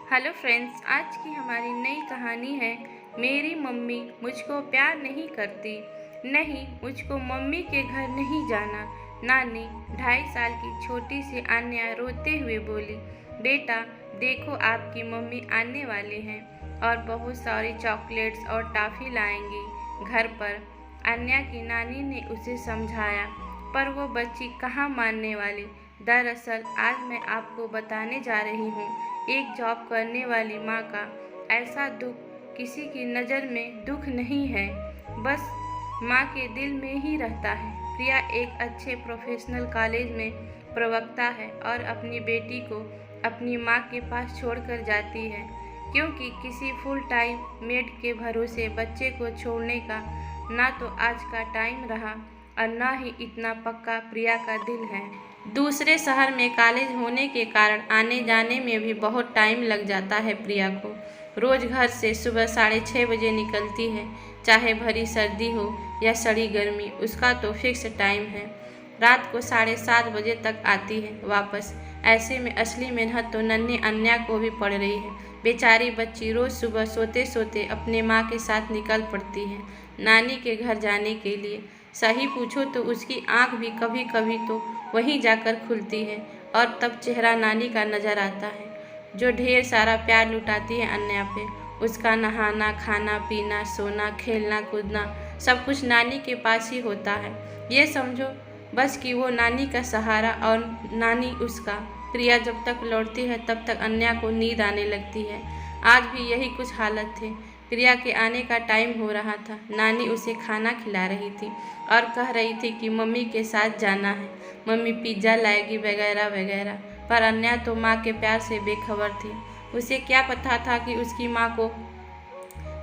Hello friends, आज की हमारी नई कहानी है मेरी मम्मी मुझको प्यार नहीं करती। नहीं, मुझको मम्मी के घर नहीं जाना। नानी 2.5 साल की छोटी सी अन्या रोते हुए बोली, बेटा देखो आपकी मम्मी आने वाली हैं और बहुत सारी चॉकलेट्स और टॉफ़ी लाएंगी घर पर। अन्या की नानी ने उसे समझाया, पर वो बच्ची कहाँ मानने वाली। दरअसल आज मैं आपको बताने जा रही हूँ, एक जॉब करने वाली माँ का ऐसा दुख किसी की नज़र में दुख नहीं है, बस माँ के दिल में ही रहता है। प्रिया एक अच्छे प्रोफेशनल कॉलेज में प्रवक्ता है और अपनी बेटी को अपनी माँ के पास छोड़कर जाती है, क्योंकि किसी फुल टाइम मेड के भरोसे बच्चे को छोड़ने का ना तो आज का टाइम रहा और ना ही इतना पक्का प्रिया का दिल है। दूसरे शहर में कॉलेज होने के कारण आने जाने में भी बहुत टाइम लग जाता है प्रिया को। रोज़ घर से सुबह 6:30 बजे निकलती है, चाहे भरी सर्दी हो या सड़ी गर्मी, उसका तो फिक्स टाइम है। रात को 7:30 बजे तक आती है वापस। ऐसे में असली मेहनत तो नन्ही अन्या को भी पड़ रही है। बेचारी बच्ची रोज़ सुबह सोते सोते अपने माँ के साथ निकल पड़ती है नानी के घर जाने के लिए। सही पूछो तो उसकी आँख भी कभी कभी तो वहीं जाकर खुलती है और तब चेहरा नानी का नज़र आता है, जो ढेर सारा प्यार लुटाती है अन्या पे। उसका नहाना, खाना पीना, सोना, खेलना कूदना सब कुछ नानी के पास ही होता है। ये समझो बस कि वो नानी का सहारा और नानी उसका। प्रिया जब तक लौटती है तब तक अन्या को नींद आने लगती है। आज भी यही कुछ हालत थी। प्रिया के आने का टाइम हो रहा था। नानी उसे खाना खिला रही थी और कह रही थी कि मम्मी के साथ जाना है, मम्मी पिज्ज़ा लाएगी वगैरह वगैरह। पर अन्या तो माँ के प्यार से बेखबर थी। उसे क्या पता था कि उसकी माँ को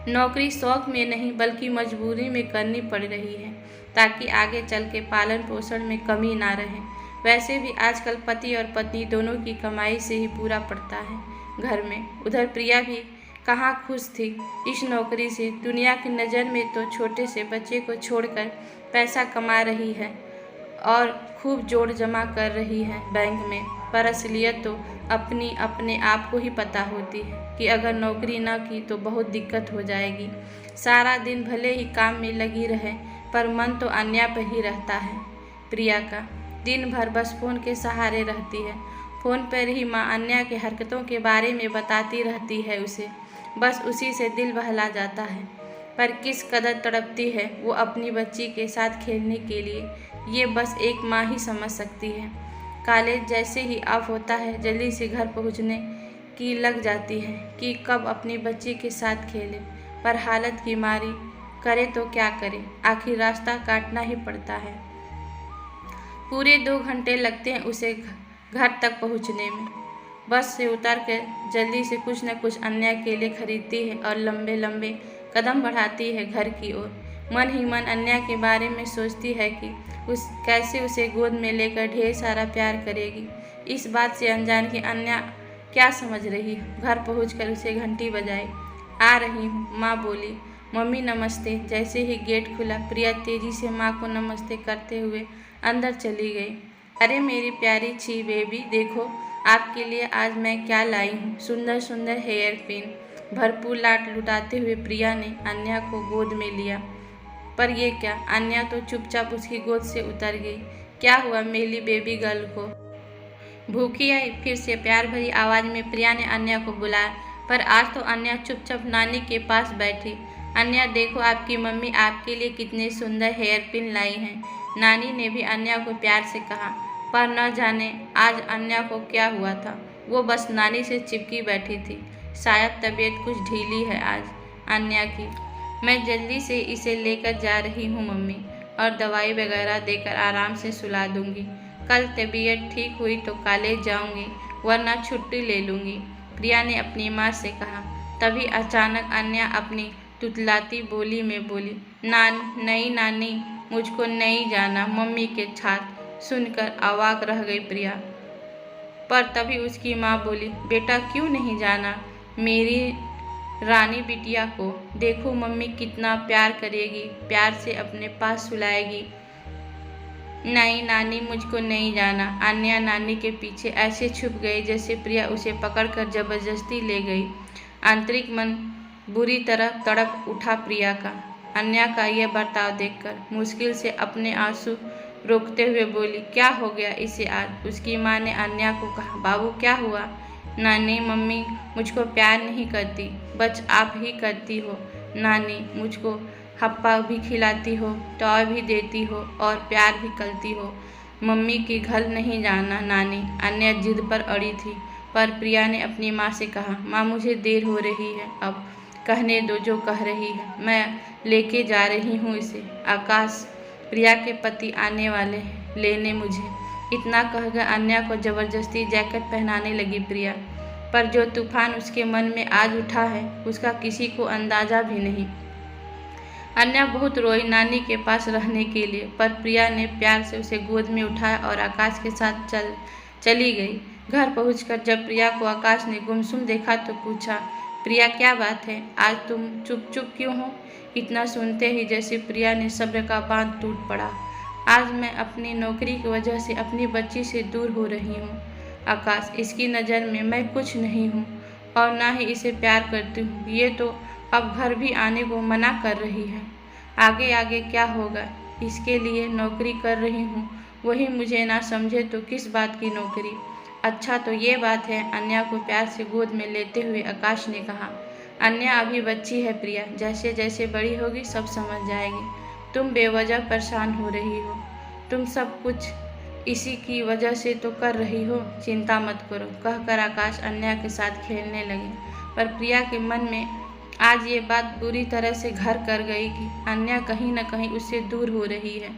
नौकरी शौक में नहीं बल्कि मजबूरी में करनी पड़ रही है, ताकि आगे चल के पालन पोषण में कमी ना रहे। वैसे भी आजकल पति और पत्नी दोनों की कमाई से ही पूरा पड़ता है घर में। उधर प्रिया भी कहाँ खुश थी इस नौकरी से। दुनिया की नज़र में तो छोटे से बच्चे को छोड़कर पैसा कमा रही है और खूब जोड़ जमा कर रही है बैंक में, पर असलियत तो अपने आप को ही पता होती है कि अगर नौकरी ना की तो बहुत दिक्कत हो जाएगी। सारा दिन भले ही काम में लगी रहे, पर मन तो अन्या पर ही रहता है। प्रिया का दिन भर बस फ़ोन के सहारे रहती है। फ़ोन पर ही माँ अन्या के हरकतों के बारे में बताती रहती है उसे, बस उसी से दिल बहला जाता है। पर किस कदर तड़पती है वो अपनी बच्ची के साथ खेलने के लिए, ये बस एक माँ ही समझ सकती है। कॉलेज जैसे ही ऑफ होता है जल्दी से घर पहुँचने की लग जाती है कि कब अपनी बच्ची के साथ खेले, पर हालत की मारी करे तो क्या करे, आखिर रास्ता काटना ही पड़ता है। पूरे 2 घंटे लगते हैं उसे घर तक पहुँचने में। बस से उतर कर जल्दी से कुछ न कुछ अन्या के लिए खरीदती है और लंबे लंबे कदम बढ़ाती है घर की ओर। मन ही मन अन्या के बारे में सोचती है कि कैसे उसे गोद में लेकर ढेर सारा प्यार करेगी। इस बात से अनजान कि अन्या क्या समझ रही है। घर पहुंचकर उसे घंटी बजाई। आ रही हूँ, माँ बोली। मम्मी नमस्ते। जैसे ही गेट खुला प्रिया तेजी से माँ को नमस्ते करते हुए अंदर चली गई। अरे मेरी प्यारी छी बेबी, देखो आपके लिए आज मैं क्या लाई हूँ। सुंदर सुंदर हेयर पिन। भरपूर लाड लुटाते हुए प्रिया ने अन्या को गोद में लिया। पर ये क्या, अन्या तो चुपचाप उसकी गोद से उतर गई। क्या हुआ मेरी बेबी गर्ल को? भूखी आई? फिर से प्यार भरी आवाज़ में प्रिया ने अन्या को बुलाया, पर आज तो अन्या चुपचाप नानी के पास बैठी। अन्या देखो आपकी मम्मी आपके लिए कितने सुंदर हेयर पिन लाई हैं, नानी ने भी अन्या को प्यार से कहा। पर न जाने आज अन्या को क्या हुआ था, वो बस नानी से चिपकी बैठी थी। शायद तबीयत कुछ ढीली है आज अन्या की। मैं जल्दी से इसे लेकर जा रही हूँ मम्मी, और दवाई वगैरह देकर आराम से सुला दूँगी। कल तबीयत ठीक हुई तो कॉलेज जाऊँगी, वरना छुट्टी ले लूँगी, प्रिया ने अपनी माँ से कहा। तभी अचानक अन्या अपनी तुतलाती बोली में बोली, नहीं नानी, मुझको नहीं जाना मम्मी के साथ। सुनकर अवाक रह गई प्रिया। पर तभी उसकी माँ बोली, बेटा क्यों नहीं जाना मेरी रानी बिटिया को? देखो मम्मी कितना प्यार करेगी, प्यार से अपने पास सुलाएगी। नहीं नानी, मुझको नहीं जाना। अन्या नानी के पीछे ऐसे छुप गई जैसे प्रिया उसे पकड़कर जबरदस्ती ले गई। आंतरिक मन बुरी तरह तड़प उठा प्रिया का। अन्या का यह बर्ताव देखकर मुश्किल से अपने आंसू रोकते हुए बोली, क्या हो गया इसे आज? उसकी माँ ने अन्या को कहा, बाबू क्या हुआ? नानी, मम्मी मुझको प्यार नहीं करती, बस आप ही करती हो। नानी, मुझको हप्पा भी खिलाती हो, टॉय भी देती हो और प्यार भी करती हो। मम्मी के घर नहीं जाना नानी। अन्या जिद पर अड़ी थी, पर प्रिया ने अपनी माँ से कहा, माँ मुझे देर हो रही है, अब कहने दो जो कह रही है, मैं लेके जा रही हूँ इसे। आकाश, प्रिया के पति आने वाले हैं लेने मुझे। इतना कहकर अन्या को जबरदस्ती जैकेट पहनाने लगी प्रिया, पर जो तूफान उसके मन में आज उठा है उसका किसी को अंदाजा भी नहीं। अन्या बहुत रोई नानी के पास रहने के लिए, पर प्रिया ने प्यार से उसे गोद में उठाया और आकाश के साथ चली गई। घर पहुंचकर जब प्रिया को आकाश ने गुमसुम देखा तो पूछा, प्रिया क्या बात है, आज तुम चुप चुप क्यों हो? इतना सुनते ही जैसे प्रिया ने सब्र का बांध टूट पड़ा। आज मैं अपनी नौकरी की वजह से अपनी बच्ची से दूर हो रही हूँ आकाश। इसकी नज़र में मैं कुछ नहीं हूँ और ना ही इसे प्यार करती हूँ। ये तो अब घर भी आने को मना कर रही है। आगे आगे क्या होगा, इसके लिए नौकरी कर रही हूँ, वही मुझे ना समझे तो किस बात की नौकरी? अच्छा तो ये बात है, अन्या को प्यार से गोद में लेते हुए आकाश ने कहा। अन्या अभी बच्ची है प्रिया, जैसे जैसे बड़ी होगी सब समझ जाएगी। तुम बेवजह परेशान हो रही हो, तुम सब कुछ इसी की वजह से तो कर रही हो, चिंता मत करो, कहकर आकाश अन्या के साथ खेलने लगे। पर प्रिया के मन में आज ये बात बुरी तरह से घर कर गई कि अन्या कहीं न कहीं उससे दूर हो रही है,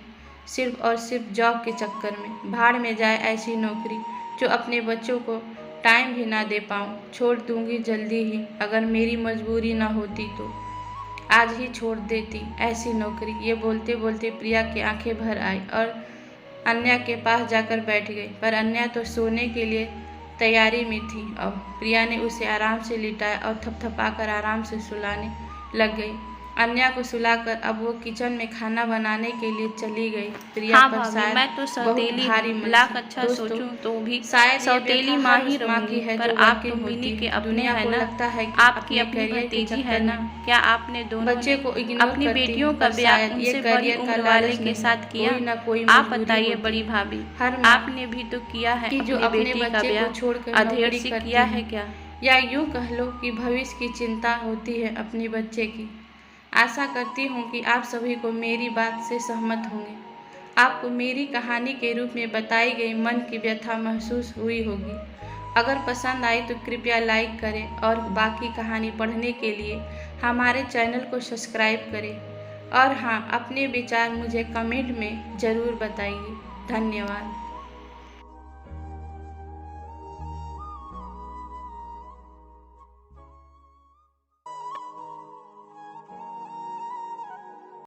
सिर्फ और सिर्फ जॉब के चक्कर में। भाड़ में जाए ऐसी नौकरी जो अपने बच्चों को टाइम भी ना दे पाऊँ। छोड़ दूंगी जल्दी ही, अगर मेरी मजबूरी ना होती तो आज ही छोड़ देती ऐसी नौकरी। ये बोलते बोलते प्रिया की आंखें भर आई और अन्या के पास जाकर बैठ गई, पर अन्या तो सोने के लिए तैयारी में थी। अब प्रिया ने उसे आराम से लिटाया और थपथपाकर आराम से सुलाने लग गई। अन्या को सुलाकर अब वो किचन में खाना बनाने के लिए चली गई। प्रिया हाँ पर भाभी, शायद मैं तो सौतेली भारी हूँ, मन लाख थी। अच्छा दोस्तों, सोचूं तो भी शायद सौतेली माँ ही की रहूंगी, है पर जो आप वाकई तो होती मिनी के है। अपने दुनिया है को ना, लगता है कि आपकी अपने अपनी करियर के भतीजी है चक्कर ना। में क्या आपने दोनों बच्चे ने को इग्नोर अपनी करती बेटियों हूँ, का पर ब्याह शायद ये उनसे बड़ी करियर का उम्र वाले लालच के नहीं, साथ किया? कोई ना कोई आप मजबूरी बताइए होती बड़ी है। भाभी, हर माँ आपने भी तो किया है कि जो अपनी अपने बेटी का बच्चे को ब्याह, छोड़कर अधेड़ नौकरी से करती किया है, है क्या? या यूँ कह लो कि भविष्य की चिंता होती है अपने बच्चे की। आशा करती हूँ कि आप सभी को मेरी बात से सहमत होंगे। आपको मेरी कहानी के रूप में बताई गई मन की व्यथा महसूस हुई होगी। अगर पसंद आई तो कृपया लाइक करें और बाकी कहानी पढ़ने के लिए हमारे चैनल को सब्सक्राइब करें। और हाँ, अपने विचार मुझे कमेंट में ज़रूर बताइए। धन्यवाद।